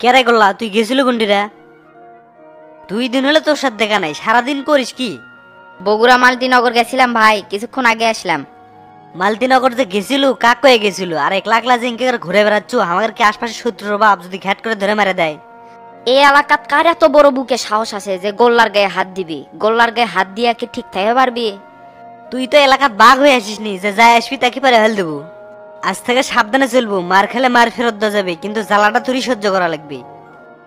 কেরে করলা তুই গেছিল কোনটিরা? 2 দিন হলে তোর সাথে দেখা নাই, সারাদিন করিস কি? বগুড়া মালতীনগর গেছিলাম ভাই, কিছুক্ষণ আগে আসলাম। মালতীনগর যে গেছিল কাক কয়ে গেছিল, আর একলা একলা যে ইনকে ঘুরে বেড়াচ্ছ, আমাদের কি আশপাশে শত্রুর বাপ যদি ঘ্যাট করে ধরে মেরে দেয়? এই এলাকাত কার এত বড় বুকে সাহস আছে যে গোল্লার গায়ে হাত দিবি? গোল্লার গায়ে হাত দিয়া কি ঠিক থাকতে পারবি? তুই তো এলাকাত বাঘ হয়ে আসিস নি যে যাই আসবি তাকে পারে হেল দেবো। আজ থেকে সাবধানে চলবো, মার খেলে মার ফেরত দেওয়া যাবে, কিন্তু জ্বালাটা তোরই সহ্য করা লাগবে।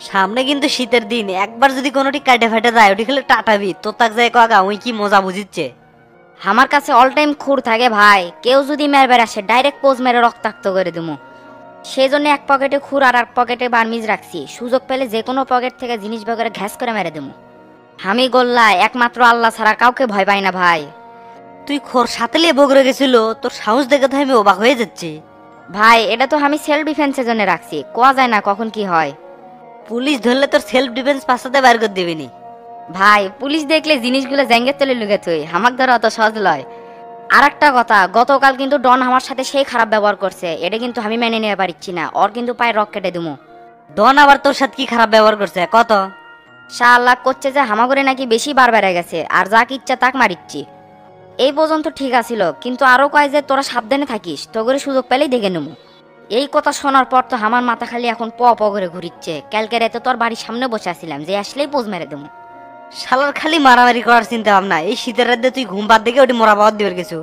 সামনে কিন্তু শীতের দিন, একবার যদি কোনোটি কাটে ফাটে যায় ওটি খেলে টাটাবি, তো তাক যায় কাকা ওই কি মজা বুঝিচ্ছে। আমার কাছে অল টাইম খুর থাকে ভাই, কেউ যদি মেরবার আসে ডাইরেক্ট পোজ মেরে রক্তাক্ত করে দেবো। সেই জন্য এক পকেটে খুর আর এক পকেটে বার্মিজ রাখছি, সুযোগ পেলে যে কোনো পকেট থেকে জিনিস বের ঘ্যাস করে মেরে দেবো। আমি গোল্লা একমাত্র আল্লাহ ছাড়া কাউকে ভয় পাই না ভাই। তুই খোর সাথে লিয়ে বগরে গেছিল, তোর সাহস দেখে তো আমি অবাক হয়ে যাচ্ছি। ভাই এটা তো আমি সেলফ ডিফেন্সের জন্য রাখছি, কোয়া যায় না কখন কি হয়। পুলিশ ধরলে তোর সেলফ ডিফেন্স পাশাতে বাইর করে দেবেনি। ভাই পুলিশ দেখলে জিনিসগুলো জ্যাঙ্গের তলে লুকে তুই, হামাক ধরা অত সহজ লয়। আর একটা কথা, গতকাল কিন্তু ডন আমার সাথে সেই খারাপ ব্যবহার করছে, এটা কিন্তু আমি মেনে নিতে পারছি না। ওর কিন্তু পায়ে রক কেটে দেবো। ডন আবার তোর সাথে কি খারাপ ব্যবহার করছে কত? শাহ করছে যে হামাগরে নাকি বেশি বার বেড়ে গেছে, আর যাক ইচ্ছা তাক মারিচ্ছি। এই পর্যন্ত ঠিক আছিল, কিন্তু আরো কয় যে তোরা সাবধানে থাকিস, তোগরে সুযোগ পেলেই দেখে নেবো। এই কথা শোনার পর তো আমার মাথা খালি এখন প প করে ঘুরিচ্ছে। কালকে রাতে তোর বাড়ির সামনে বসে আসছিলাম যে আসলেই পোজ মেরে দেবো। শালার খালি মারামারি করার চিন্তা ভাবনা, এই শীতের রাতে তুই ঘুম বাদ দেখে ওটি মরা বাদ দিবার কিছু।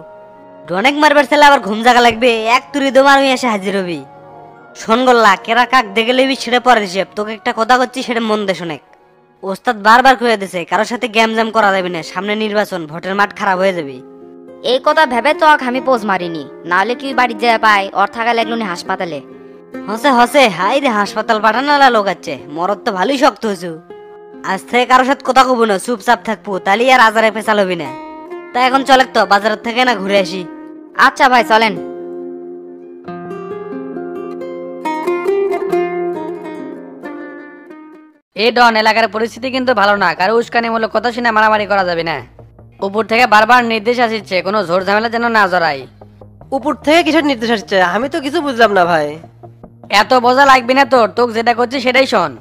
অনেক মারবার ছেলে আবার ঘুম জাগা লাগবে, এক তুরি দম আর এসে হাজির হবি। শোন গল্লা, কেরা কাক দেখে লেবি সেটা পরে হিসেব, তোকে একটা কথা করছি সেটা মন দে শোনেক। ওস্তাদ বারবার কয়ে দিছে কারোর সাথে গ্যাম জাম করা যাবে না, সামনে নির্বাচন, ভোটের মাঠ খারাপ হয়ে যাবে। এই কথা ভেবে তো আমি পোজ মারিনি, নাহলে কি বাড়ি যায় পাই, ওর থাকা লাগলো নি হাসপাতালে। হসে হসে, হাই রে হাসপাতাল পাঠানো লোক আছে, মরদ তো ভালোই শক্ত হয়েছু। আজ থেকে কারোর সাথে কথা কব না, চুপচাপ থাকবো, তাহলে আর আজারে পেঁচাল হবি না। তাই এখন চলেক তো বাজারের থেকে না ঘুরে আসি। আচ্ছা ভাই চলেন। এই ডন এলাকার পরিস্থিতি কিন্তু ভালো না, কারো উস্কানিমূলক কথা শুনে মারামারি করা যাবে না। উপর থেকে বারবার নির্দেশ আসছে কোনো ঝোড় ঝামেলা যেন না জড়াই। উপর থেকে কিসের নির্দেশ আসছে? আমি তো কিছু বুঝলাম না ভাই। এত বোঝা লাগবে না তোর, তোকে যেটা করছি সেটাই শোন।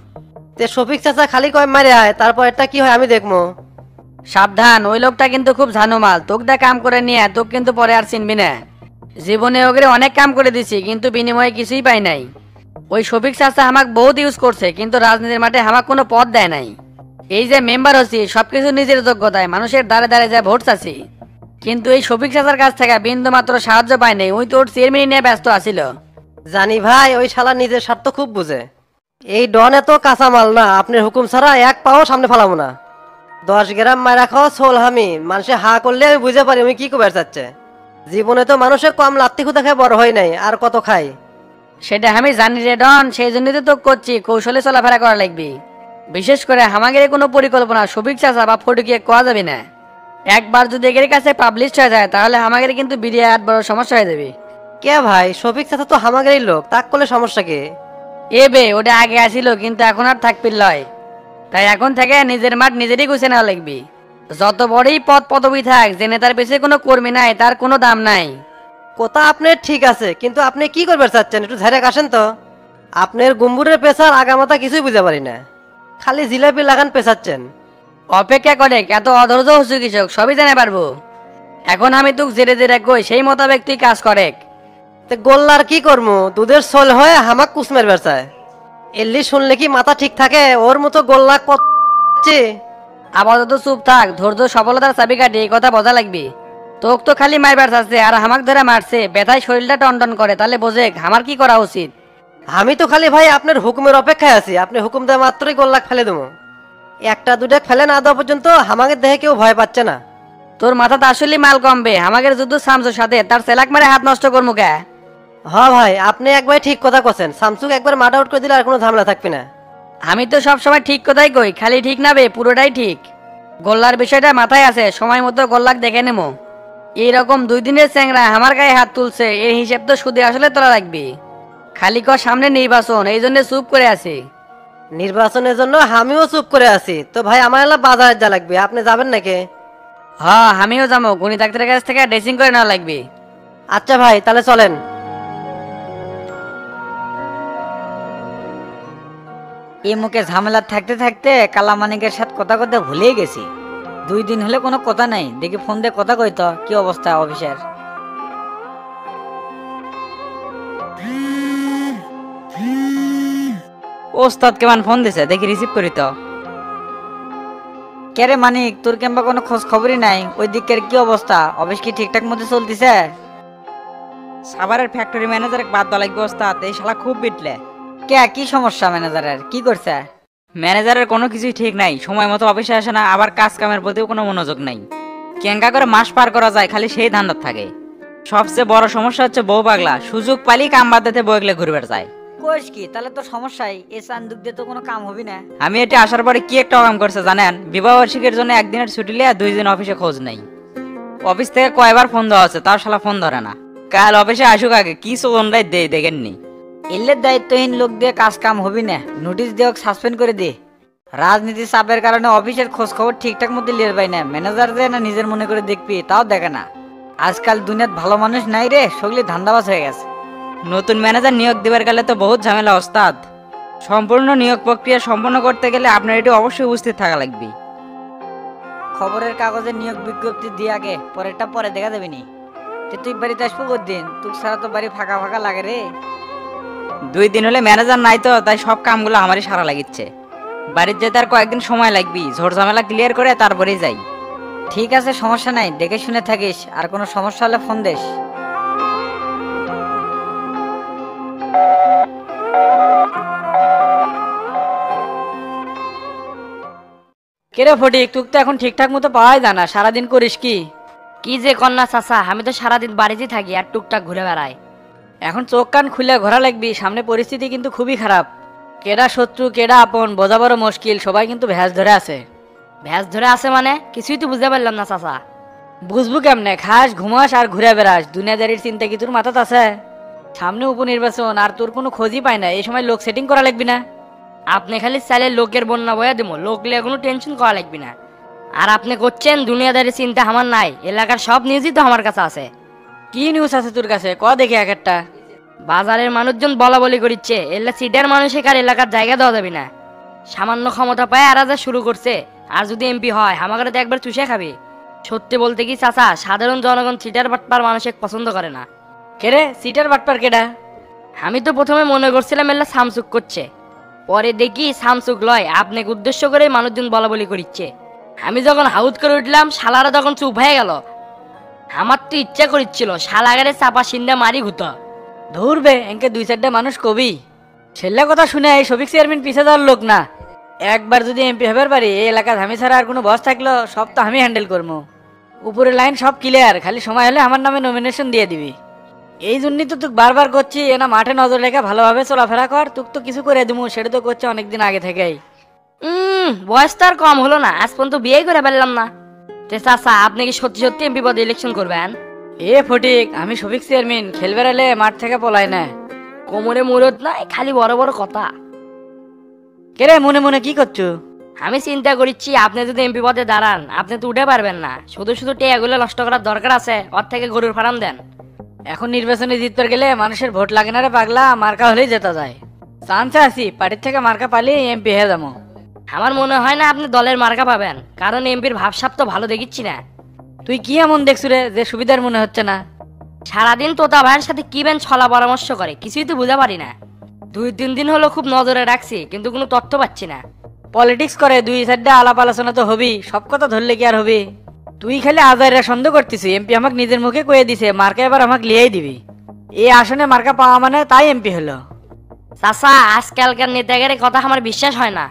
তে শফিক চাচা খালি কয় মারে আয়, তারপর এটা কি হয় আমি দেখবো। সাবধান, ওই লোকটা কিন্তু খুব ঝানুমাল, তোকে দা কাম করে নিয়ে তোকে কিন্তু পরে আর চিনবি না। জীবনে ওগরে অনেক কাম করে দিছি, কিন্তু বিনিময়ে কিছুই পাই নাই। ওই শফিক চাচা আমাক বহুত ইউজ করছে, কিন্তু রাজনীতির মাঠে আমাক কোনো পদ দেয় নাই। এই যে মেম্বার হচ্ছি সবকিছু নিজের যোগ্যতায়, মানুষের দ্বারে দ্বারে যায় ভোট চাচ্ছি, কিন্তু এই শফিক চাচার কাছ থেকে বিন্দু মাত্র সাহায্য পাই নাই। ওই তোর চেয়ারম্যান নিয়ে ব্যস্ত আছিল। জানি ভাই, ওই শালা নিজের স্বার্থ খুব বুঝে। এই ডন এত কাঁচা মাল না, আপনার হুকুম ছাড়া এক পাও সামনে ফালাবো না। 10 গ্রাম মারা খাওয়া সোল আমি, মানুষে হা করলে আমি বুঝে পারি আমি কি করবার চাচ্ছে। জীবনে তো মানুষের কম লাত্তি খুদা খায় বড় হয় নাই, আর কত খাই। সেটা আমি জানি রে ডন, সেই জন্যই তো তোকে করছি, কৌশলে চলাফেরা করা লাগবে। বিশেষ করে আমাদের কোনো পরিকল্পনা শফিক চাচা বা ফটুকিয়ে কোয়া যাবে না। একবার যদি এর কাছে পাবলিশ হয়ে যায় তাহলে আমাদের কিন্তু বিরাট বড় সমস্যা হয়ে যাবে। কে ভাই? শফিক চাচা তো হামাগেরই লোক, তাক করলে সমস্যা কে? এ বে, ওটা আগে আসিল কিন্তু এখন আর থাকবির লয়। তাই এখন থেকে নিজের মাঠ নিজেরই গুছে নেওয়া লাগবে। যত বড়ই পদ পদবি থাক, যে নেতার পেছনে কোনো কর্মী নাই তার কোনো দাম নাই। কথা আপনার ঠিক আছে, কিন্তু আপনি কি করবার চাচ্ছেন একটু ঝাড়ে আসেন তো। আপনার গুম্বুরের পেশার আগামাতা কিছুই বুঝতে পারি না, খালি জিলাপি লাগান পেশাচ্ছেন। অপেক্ষা করে এত অধৈর্য হচ্ছে কৃষক, সবই জানে পারবো। এখন আমি তোকে জেরে জেরে কই, সেই মোতাবেক তুই কাজ করে। তে গোল্লার কি করবো? দুধের সোল হয়ে হামাক কুসমের বেড়ায়। এল্লি শুনলে কি মাথা ঠিক থাকে? ওর মতো গোল্লা কত। আপাতত চুপ থাক, ধৈর্য সফলতার চাবিকাঠি, এই কথা বোঝা লাগবে। তোকে তো খালি মারবার চাচ্ছে আর হামাক ধরে মারছে, ব্যথায় শরীরটা টনটন করে, তাহলে বোঝে আমার কি করা উচিত। আমি তো খালি ভাই আপনার হুকুমের অপেক্ষায় আছি, আপনি হুকুম দেওয়া মাত্রই গোল্লাক ফেলে দেবো। একটা দুটা ফেলে না দেওয়া পর্যন্ত হামাকের দেহে কেউ ভয় পাচ্ছে না। তোর মাথাতে আসলে মাল কমবে, আমাদের যুদ্ধ শামসুর সাথে, তার সেলাক মারে হাত নষ্ট করবো কে? হ্যাঁ ভাই, আপনি একবার ঠিক কথা করছেন, স্যামসুং একবার মার্ট আউট করে দিলে আর কোনো ঝামেলা থাকবে না। আমি তো সব সময় ঠিক কথাই কই, খালি ঠিক না বে, পুরোটাই ঠিক। গোল্লার বিষয়টা মাথায় আছে, সময় মতো গোল্লাক দেখে নেবো। এইরকম 2 দিনের চ্যাংরা আমার গায়ে হাত তুলছে, এর হিসেব তো সুদে আসলে তোলা লাগবে। খালি কর সামনে নির্বাচন, এই জন্য চুপ করে আছি। নির্বাচনের জন্য আমিও চুপ করে আছি। তো ভাই আমার এলা বাজারে যা লাগবে, আপনি যাবেন নাকি? হ্যাঁ আমিও যাবো, গণিত ডাক্তারের কাছ থেকে ড্রেসিং করে নেওয়া লাগবে। আচ্ছা ভাই, তাহলে চলেন। এই মুখে ঝামেলা থাকতে থাকতে কালামানিকের সাথে কথা কথা ভুলেই গেছি। 2 দিন হলে কোনো কথা নাই, দেখি ফোন দিয়ে কথা কইতো কি অবস্থা অফিসের। ওস্তাদ কেমন ফোন দিছে দেখি রিসিভ করি তো। কে রে মানিক, তোর কিংবা কোনো খোঁজ খবরই নাই? ওই দিকের কি অবস্থা? অফিস কি ঠিকঠাক মতো চলতেছে? সাভারের ফ্যাক্টরি ম্যানেজার বাদ দেওয়া লাগবে ওস্তাদ, এই শালা খুব বিটলে। কে, কি সমস্যা ম্যানেজারের? কি করছে? ম্যানেজারের কোনো কিছুই ঠিক নাই, সময় মতো অফিসে আসে না, আবার কাজ কামের প্রতিও কোনো মনোযোগ নাই। কেঙ্কা করে মাস পার করা যায় খালি সেই ধান্দার থাকে। সবচেয়ে বড় সমস্যা হচ্ছে বউ পাগলা, সুযোগ পালি কাম বাদ দিতে বউ এগুলো ঘুরবে যায়। কোষ কি তাহলে তো সমস্যাই, এ চান্দুক দিয়ে তো কোনো কাম হবে না। আমি এটা আসার পরে কি একটা কাম করছে জানেন? বিবাহ বার্ষিকীর জন্য একদিনের ছুটি লিয়ে 2 দিন অফিসে খোঁজ নেই। অফিস থেকে কয়বার ফোন দেওয়া হচ্ছে, তার শালা ফোন ধরে না। কাল অফিসে আসুক আগে কি সোনরাই দেই দেখেননি। এলে দায়িত্বহীন লোক দিয়ে কাজ কাম হবি না, নোটিশ দিয়ে সাসপেন্ড করে দে। রাজনীতি চাপের কারণে অফিসের খোঁজ খবর ঠিকঠাক মতো লিয়ে পাই না। ম্যানেজার যে না নিজের মনে করে দেখবি তাও দেখে না। আজকাল দুনিয়াত ভালো মানুষ নাই রে, সগলি ধান্দাবাজ হয়ে গেছে। নতুন ম্যানেজার নিয়োগ দেবার গেলে তো বহুত ঝামেলা ওস্তাদ। সম্পূর্ণ নিয়োগ প্রক্রিয়া সম্পন্ন করতে গেলে আপনার এটি অবশ্যই উপস্থিত থাকা লাগবে। খবরের কাগজে নিয়োগ বিজ্ঞপ্তি দিয়ে আগে, পরেরটা পরে দেখা যাবে নি। তুই বাড়িতে আসবো কদিন? তুই ছাড়া তো বাড়ি ফাঁকা ফাঁকা লাগে রে। 2 দিন হলে ম্যানেজার নাই তো, তাই সব কামগুলো আমারই সারা লাগিচ্ছে। বাড়ির যেতে আর কয়েকদিন সময় লাগবে, ঝড় ঝামেলা ক্লিয়ার করে তারপরেই যাই। ঠিক আছে, সমস্যা নাই, দেখে শুনে থাকিস। আর কোনো সমস্যা হলে ফোন দিস। কেরে ফটিক, তুই তো এখন ঠিকঠাক মতো পাওয়াই জানা, সারাদিন করিস কি? কি যে কন্যা চাচা, আমি তো সারাদিন বাড়িতেই থাকি আর টুকটাক ঘুরে বেড়াই। এখন চোখ কান খুলে ঘোরা লাগবি, সামনে পরিস্থিতি কিন্তু খুবই খারাপ। কেডা শত্রু কেডা আপন বোঝা বড় মুশকিল, সবাই কিন্তু ভ্যাস ধরে আছে। ভ্যাস ধরে আছে মানে? কিছুই তো বুঝতে পারলাম না চাচা। বুঝবো কেমনে? খাস ঘুমাস আর ঘুরে বেড়াস, দুনিয়াদারির চিন্তা কি তোর মাথাত আছে? সামনে উপনির্বাচন আর তোর কোনো খোঁজই পায় না, এই সময় লোক সেটিং করা লাগবি না? আপনি খালি চাইলে লোকের বন্যা বয়া দিব, লোক লিয়ে কোনো টেনশন করা লাগবে না। আর আপনি করছেন দুনিয়াদারি চিন্তা আমার নাই, এলাকার সব নিউজই তো আমার কাছে আছে। কি নিউজ আছে তোর কাছে? ক দেখি এক একটা। বাজারের মানুষজন বলা বলি করিচ্ছে এলা সিটার মানুষে কার এলাকার জায়গা দেওয়া যাবে না। সামান্য ক্ষমতা পায় আর যা শুরু করছে, আর যদি এমপি হয় আমাকে তো একবার চুষে খাবে। সত্যি বলতে কি চাচা, সাধারণ জনগণ সিটার বাটপার মানুষকে পছন্দ করে না। কেরে সিটার বাটপার কেডা? আমি তো প্রথমে মনে করছিলাম এলা সামসুক করছে, পরে দেখি সামসুক লয়, আপনাকে উদ্দেশ্য করে মানুষজন বলা বলি করিচ্ছে। আমি যখন হাউত করে উঠলাম শালারা তখন চুপ হয়ে গেল। আমার তো ইচ্ছা করিচ্ছিল শালাগারে চাপা সিন্দা মারি ঘুতো। ধরবে এনকে 2-4টা মানুষ কবি ছেলে কথা শুনে এই শফিক চেয়ারম্যান পিছে যাওয়ার লোক না। একবার যদি এমপি হবার পারি, এই এলাকায় আমি ছাড়া আর কোনো বস থাকলো সব তো আমি হ্যান্ডেল করবো। উপরে লাইন সব ক্লিয়ার, খালি সময় হলে আমার নামে নমিনেশন দিয়ে দিবি। এই জন্যই তো তুই বারবার করছি এনা মাঠে নজর রেখে ভালোভাবে চলাফেরা কর, তুই তো কিছু করে দিবো, সেটা তো করছে অনেকদিন আগে থেকেই। বয়স তো আর কম হলো না, আজ পর্যন্ত বিয়ে করে ফেললাম না। তে চাচা, আপনি কি সত্যি সত্যি এমপি পদে ইলেকশন করবেন? এ ফটিক, আমি শফিক চেয়ারম্যান, খেলবে এলে মাঠ থেকে পলাই না। কোমরে মুরত নাই, খালি বড় বড় কথা। কেরে মনে মনে কি করছো? আমি চিন্তা করছি আপনি যদি এমপি পদে দাঁড়ান আপনি তো উঠে পারবেন না, শুধু শুধু টেয়াগুলো নষ্ট করার দরকার আছে, ওর থেকে গরুর ফার্ম দেন। এখন নির্বাচনে জিততে গেলে মানুষের ভোট লাগে না রে পাগলা, মার্কা হলেই জেতা যায়। চান্সে আছি পার্টির থেকে মার্কা পালিয়ে এমপি হয়ে যাবো। আমার মনে হয় না আপনি দলের মার্কা পাবেন, কারণ এমপির ভাবসাব তো ভালো দেখিচ্ছি না। তুই কি এমন দেখছু রে যে সুবিধার মনে হচ্ছে না? সারাদিন তোতা ভাইয়ের সাথে কি বেন ছলা পরামর্শ করে, কিছুই তো বুঝতে পারি না। 2-3 দিন হলো খুব নজরে রাখছি, কিন্তু কোনো তথ্য পাচ্ছি না। পলিটিক্স করে 2-4টা আলাপ আলোচনা তো হবি, সব কথা ধরলে কি আর হবি? তুই খালি আজাইরা সন্দেহ করতিস, এমপি আমাকে নিজের মুখে কয়ে দিছে মার্কা এবার আমাকে লিয়েই দিবি। এই আসনে মার্কা পাওয়া মানে তাই এমপি হলো। চাচা, আজকালকার নেতাগের কথা আমার বিশ্বাস হয় না,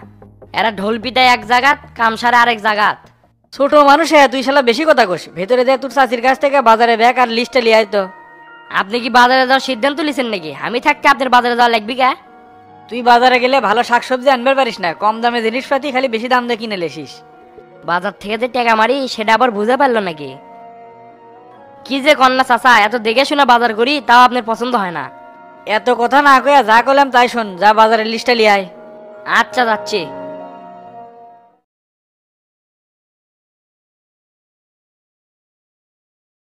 এরা ঢোল পিটায় এক জায়গাত কাম সারে আরেক জায়গাত। ছোট মানুষ তুই শালা বেশি কথা কস, ভেতরে দেয় তোর চাচির কাছ থেকে বাজারে ব্যাগ আর লিস্টে লিয়ে তো। আপনি কি বাজারে যাওয়ার সিদ্ধান্ত লিছেন নাকি? আমি থাকতে আপনার বাজারে যাওয়া লাগবি কে? তুই বাজারে গেলে ভালো শাকসবজি আনবার পারিস না, কম দামে জিনিসপাতি খালি বেশি দাম দিয়ে কিনে লেসিস। বাজার থেকে যে টাকা মারি সেটা আবার বুঝে পারলো নাকি? কি যে কন্যা চাচা, এত দেখে শুনে বাজার করি তাও আপনার পছন্দ হয় না। এত কথা না কয়া যা করলাম তাই শোন, যা বাজারের লিস্টে লিয়ে আয়। আচ্ছা, যাচ্ছি।